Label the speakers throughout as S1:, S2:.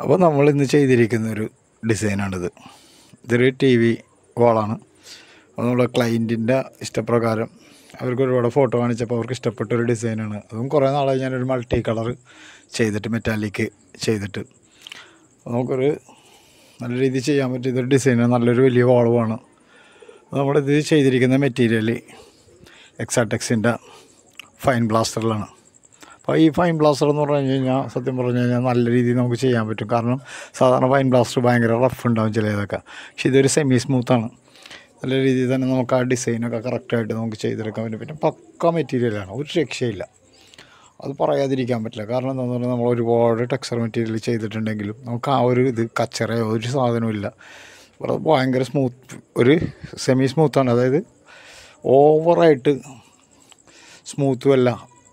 S1: അപ്പോൾ നമ്മൾ ഇന്ന് ചെയ്തിരിക്കുന്നൊരു ഡിസൈനാണിത്. ഇതൊരു TV വാളാണ്. അപ്പോൾ നമ്മൾ ക്ലയൻറ്റിൻ്റെ ഇഷ്ടപ്രകാരം അവർക്ക് ഒരുപാട് ഫോട്ടോ കാണിച്ചപ്പോൾ അവർക്ക് ഇഷ്ടപ്പെട്ടൊരു ഡിസൈനാണ്. അതും കുറേ നാളായി ഞാനൊരു മൾട്ടി കളർ ചെയ്തിട്ട് മെറ്റാലിക് ചെയ്തിട്ട് നമുക്കൊരു നല്ല രീതിയിൽ ചെയ്യാൻ പറ്റിയതൊരു ഡിസൈനാണ്. നല്ലൊരു വലിയ വാളുമാണ്. നമ്മളിത് ചെയ്തിരിക്കുന്ന മെറ്റീരിയൽ എക്സാടെക്സിൻ്റെ ഫൈൻ ബ്ലാസ്റ്ററിലാണ്. അപ്പോൾ ഈ ഫൈൻ ബ്ലാസ്റ്റർ എന്ന് പറഞ്ഞു കഴിഞ്ഞാൽ സത്യം പറഞ്ഞു കഴിഞ്ഞാൽ നല്ല രീതിയിൽ നമുക്ക് ചെയ്യാൻ പറ്റും. കാരണം സാധാരണ ഫൈൻ ബ്ലാസ്റ്റർ ഭയങ്കര റഫ് ഉണ്ടാവും ചിലതൊക്കെ. പക്ഷേ ഇതൊരു സെമി സ്മൂത്താണ്. നല്ല രീതിയിൽ തന്നെ നമുക്ക് ആ ഡിസൈനൊക്കെ കറക്റ്റായിട്ട് നമുക്ക് ചെയ്തെടുക്കാൻ പറ്റും. പിന്നെ പക്ക മെറ്റീരിയലാണ്, ഒരു രക്ഷയില്ല. അത് പറയാതിരിക്കാൻ പറ്റില്ല. കാരണം എന്താണെന്ന് പറഞ്ഞാൽ നമ്മൾ ഒരുപാട് ടെക്സ്ചർ മെറ്റീരിയൽ ചെയ്തിട്ടുണ്ടെങ്കിലും നമുക്ക് ആ ഒരു ഇത് കച്ചറയോ ഒരു സാധനവും ഇല്ല. ഭയങ്കര ഒരു സെമി സ്മൂത്താണ്. അതായത് ഓവറായിട്ട് സ്മൂത്തും അല്ല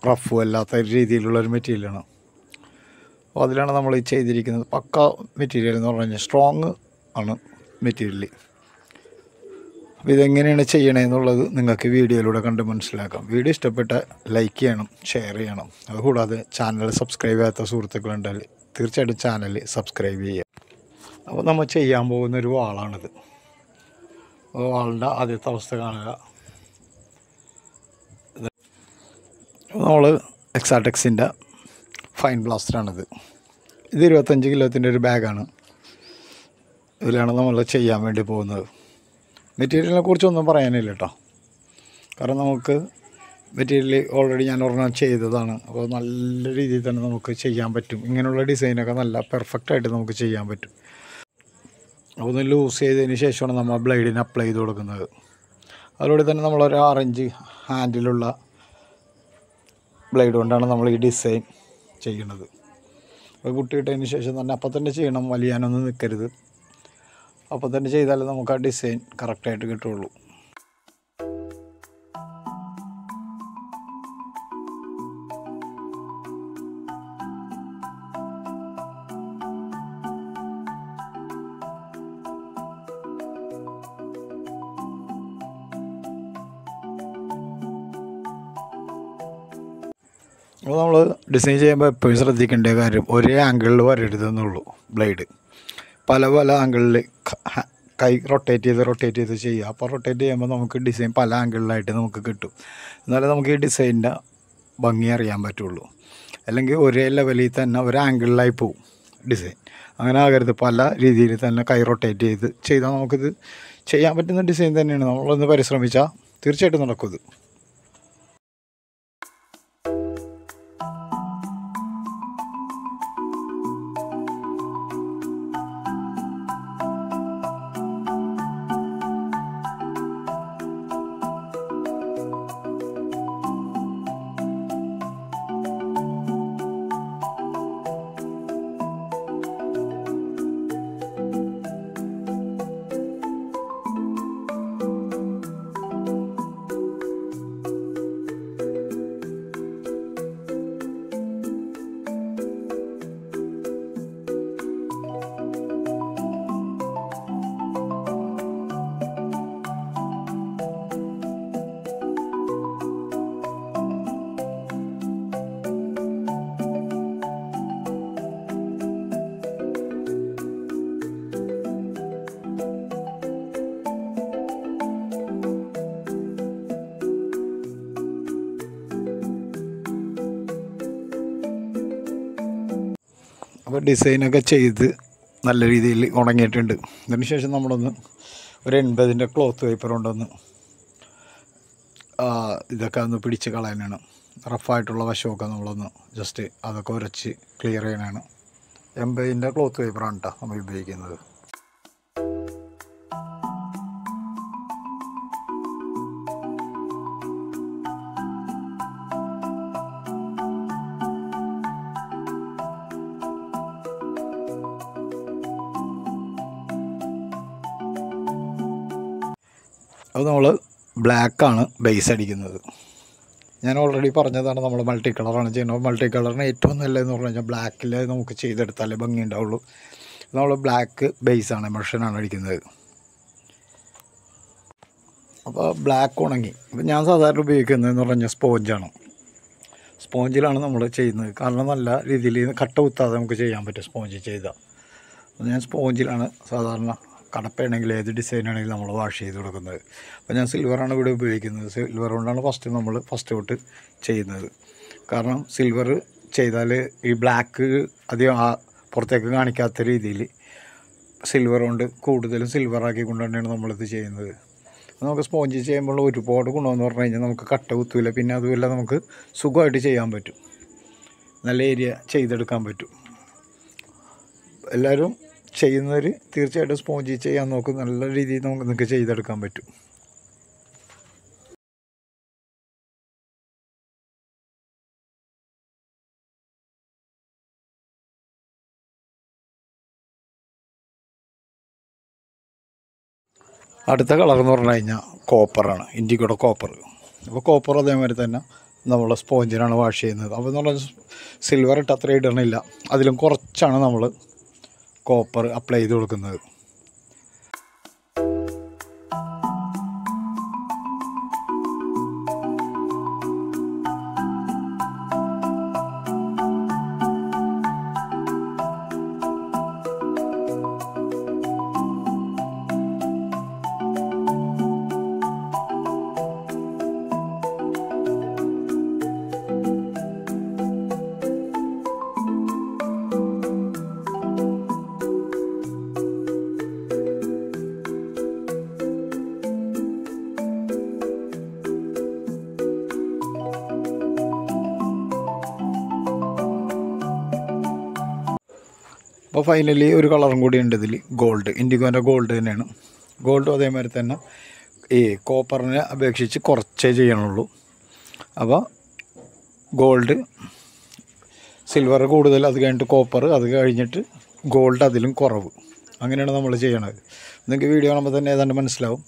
S1: റഫും അല്ലാത്ത രീതിയിലുള്ളൊരു മെറ്റീരിയലാണ്. അപ്പോൾ അതിലാണ് നമ്മൾ ഈ ചെയ്തിരിക്കുന്നത്. പക്ക മെറ്റീരിയൽ എന്ന് പറഞ്ഞു കഴിഞ്ഞാൽ സ്ട്രോങ് ആണ് മെറ്റീരിയൽ. അപ്പോൾ ഇതെങ്ങനെയാണ് ചെയ്യണമെന്നുള്ളത് നിങ്ങൾക്ക് വീഡിയോയിലൂടെ കണ്ട് മനസ്സിലാക്കാം. വീഡിയോ ഇഷ്ടപ്പെട്ട ലൈക്ക് ചെയ്യണം, ഷെയർ ചെയ്യണം. അതുകൂടാതെ ചാനൽ സബ്സ്ക്രൈബ് ചെയ്യാത്ത സുഹൃത്തുക്കളുണ്ടെങ്കിൽ തീർച്ചയായിട്ടും ചാനൽ സബ്സ്ക്രൈബ് ചെയ്യുക. അപ്പോൾ നമ്മൾ ചെയ്യാൻ പോകുന്നൊരു വാളാണിത്. വാളിൻ്റെ ആദ്യത്തെ അവസ്ഥ കാണുക. നമ്മൾ എക്സാടെക്സിൻ്റെ ഫൈൻ ബ്ലാസ്റ്ററാണിത്. ഇത് 25 കിലോത്തിൻ്റെ ഒരു ബാഗാണ്. ഇതിലാണ് നമ്മൾ ചെയ്യാൻ വേണ്ടി പോകുന്നത്. മെറ്റീരിയലിനെ കുറിച്ചൊന്നും പറയാനില്ല കേട്ടോ. കാരണം നമുക്ക് മെറ്റീരിയൽ ഓൾറെഡി ഞാൻ ഒരെണ്ണം ചെയ്തതാണ്. അപ്പോൾ നല്ല രീതിയിൽ തന്നെ നമുക്ക് ചെയ്യാൻ പറ്റും. ഇങ്ങനെയുള്ള ഡിസൈനൊക്കെ നല്ല പെർഫെക്റ്റായിട്ട് നമുക്ക് ചെയ്യാൻ പറ്റും. അപ്പോൾ ഒന്ന് ലൂസ് ചെയ്തതിന് ശേഷമാണ് നമ്മൾ ബ്ലേഡിന് അപ്ലൈ ചെയ്ത് കൊടുക്കുന്നത്. അതിലൂടെ തന്നെ നമ്മളൊരു 6 ഇഞ്ച് ഹാൻഡിലുള്ള ബ്ലേഡ് കൊണ്ടാണ് നമ്മൾ ഈ ഡിസൈൻ ചെയ്യുന്നത്. അത് കുട്ടിയിട്ടതിന് ശേഷം തന്നെ അപ്പം തന്നെ ചെയ്യണം, വലിയാനൊന്നും നിൽക്കരുത്. അപ്പം തന്നെ ചെയ്താലേ നമുക്ക് ആ ഡിസൈൻ കറക്റ്റായിട്ട് കിട്ടുള്ളൂ. അപ്പോൾ നമ്മൾ ഡിസൈൻ ചെയ്യുമ്പോൾ എപ്പോഴും ശ്രദ്ധിക്കേണ്ട കാര്യം ഒരേ ആംഗിളിൽ വരരുതെന്നുള്ളൂ. ബ്ലേഡ് പല ആംഗിളിൽ കൈ റൊട്ടേറ്റ് ചെയ്ത് ചെയ്യുക. അപ്പോൾ റൊട്ടേറ്റ് ചെയ്യുമ്പോൾ നമുക്ക് ഡിസൈൻ പല ആംഗിളിലായിട്ട് നമുക്ക് കിട്ടും. എന്നാലേ നമുക്ക് ഈ ഡിസൈനിൻ്റെ ഭംഗി അറിയാൻ പറ്റുള്ളൂ. അല്ലെങ്കിൽ ഒരേ ലെവലിൽ തന്നെ ഒരു ആംഗിളിലായി പോവും ഡിസൈൻ. അങ്ങനെ ആകരുത്. പല രീതിയിൽ തന്നെ കൈ റൊട്ടേറ്റ് ചെയ്താൽ നമുക്കിത് ചെയ്യാൻ പറ്റുന്ന ഡിസൈൻ തന്നെയാണ്. നമ്മളൊന്ന് പരിശ്രമിച്ചാൽ തീർച്ചയായിട്ടും നടക്കും ഇത്. അപ്പോൾ ഡിസൈനൊക്കെ ചെയ്ത് നല്ല രീതിയിൽ ഉണങ്ങിയിട്ടുണ്ട്. അതിന് ശേഷം നമ്മളൊന്ന് ഒരു 80-ൻ്റെ ക്ലോത്ത് പേപ്പർ കൊണ്ടൊന്ന് ഇതൊക്കെ ഒന്ന് പിടിച്ച് കളയാനാണ്. റഫായിട്ടുള്ള വശമൊക്കെ നമ്മളൊന്ന് ജസ്റ്റ് അതൊക്കെ ഉരച്ച് ക്ലിയർ ചെയ്യാനാണ്. 80-ൻ്റെ ക്ലോത്ത് പേപ്പറാണ് കേട്ടോ നമ്മൾ ഉപയോഗിക്കുന്നത്. അപ്പോൾ നമ്മൾ ബ്ലാക്കാണ് ബേസ് അടിക്കുന്നത്. ഞാൻ ഓൾറെഡി പറഞ്ഞതാണ് നമ്മൾ മൾട്ടി കളറാണ് ചെയ്യുന്നത്. മൾട്ടി കളറിന് ഏറ്റവും നല്ലതെന്ന് പറഞ്ഞു കഴിഞ്ഞാൽ ബ്ലാക്കിൽ നമുക്ക് ചെയ്തെടുത്താലേ ഭംഗി ഉണ്ടാവുള്ളൂ. നമ്മൾ ബ്ലാക്ക് ബേസാണ് എമർഷനാണ് അടിക്കുന്നത്. അപ്പോൾ ബ്ലാക്ക് ഉണങ്ങി. അപ്പോൾ ഞാൻ സാധാരണ ഉപയോഗിക്കുന്നതെന്ന് പറഞ്ഞാൽ സ്പോഞ്ചാണ്. സ്പോഞ്ചിലാണ് നമ്മൾ ചെയ്യുന്നത്. കാരണം നല്ല രീതിയിൽ കട്ട കുത്താതെ നമുക്ക് ചെയ്യാൻ പറ്റും സ്പോഞ്ച് ചെയ്താൽ. ഞാൻ സ്പോഞ്ചിലാണ് സാധാരണ കടപ്പയാണെങ്കിൽ ഏത് ഡിസൈനാണെങ്കിലും നമ്മൾ വാഷ് ചെയ്ത് കൊടുക്കുന്നത്. അപ്പോൾ ഞാൻ സിൽവറാണ് ഇവിടെ ഉപയോഗിക്കുന്നത്. സിൽവർ കൊണ്ടാണ് നമ്മൾ ഫസ്റ്റ് തൊട്ട് ചെയ്യുന്നത്. കാരണം സിൽവർ ചെയ്താൽ ഈ ബ്ലാക്ക് അധികം പുറത്തേക്ക് കാണിക്കാത്ത രീതിയിൽ സിൽവർ കൊണ്ട് കൂടുതലും സിൽവറാക്കി കൊണ്ട് തന്നെയാണ് നമ്മളിത് ചെയ്യുന്നത്. നമുക്ക് സ്പോഞ്ച് ചെയ്യുമ്പോൾ ഒരുപാട് ഗുണമെന്ന് പറഞ്ഞു കഴിഞ്ഞാൽ നമുക്ക് കട്ട കുത്തൂല. പിന്നെ അതുമല്ല നമുക്ക് സുഖമായിട്ട് ചെയ്യാൻ പറ്റും, നല്ല ഏരിയ ചെയ്തെടുക്കാൻ പറ്റും. എല്ലാവരും ചെയ്യുന്നവർ തീർച്ചയായിട്ടും സ്പോഞ്ച് ചെയ്യാൻ നോക്കും. നല്ല രീതിയിൽ നിങ്ങൾക്ക് ചെയ്തെടുക്കാൻ പറ്റും. അടുത്ത കളർ എന്ന് പറഞ്ഞു കഴിഞ്ഞാൽ കോപ്പറാണ്, ഇൻഡിഗോയുടെ കോപ്പർ. അപ്പോൾ കോപ്പർ അതേമാതിരി തന്നെ നമ്മൾ സ്പോഞ്ചിനാണ് വാഷ് ചെയ്യുന്നത്. അപ്പോൾ എന്ന് പറഞ്ഞാൽ സിൽവർ ഇട്ട് അത്ര ഇടണില്ല, അതിലും കുറച്ചാണ് നമ്മൾ കോപ്പർ അപ്ലൈ ചെയ്ത് കൊടുക്കുന്നത്. അപ്പോൾ ഫൈനലി ഒരു കളറും കൂടി ഉണ്ട് ഇതിൽ, ഗോൾഡ്. ഇൻഡിഗോൻ്റെ ഗോൾഡ് തന്നെയാണ്. ഗോൾഡും അതേമാതിരി തന്നെ ഈ കോപ്പറിനെ അപേക്ഷിച്ച് കുറച്ചേ ചെയ്യണുള്ളൂ. അപ്പോൾ ഗോൾഡ്, സിൽവർ കൂടുതൽ, അത് കഴിഞ്ഞിട്ട് കോപ്പർ, അത് കഴിഞ്ഞിട്ട് ഗോൾഡ് അതിലും കുറവ്. അങ്ങനെയാണ് നമ്മൾ ചെയ്യണത്. നിങ്ങൾക്ക് വീഡിയോ കാണുമ്പോൾ തന്നെ ഏതാണ്ട് മനസ്സിലാവും.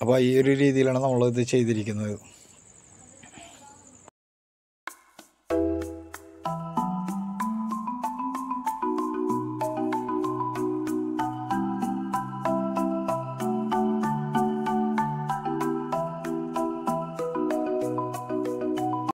S1: അപ്പോൾ ഈ ഒരു രീതിയിലാണ് നമ്മളിത് ചെയ്തിരിക്കുന്നത്.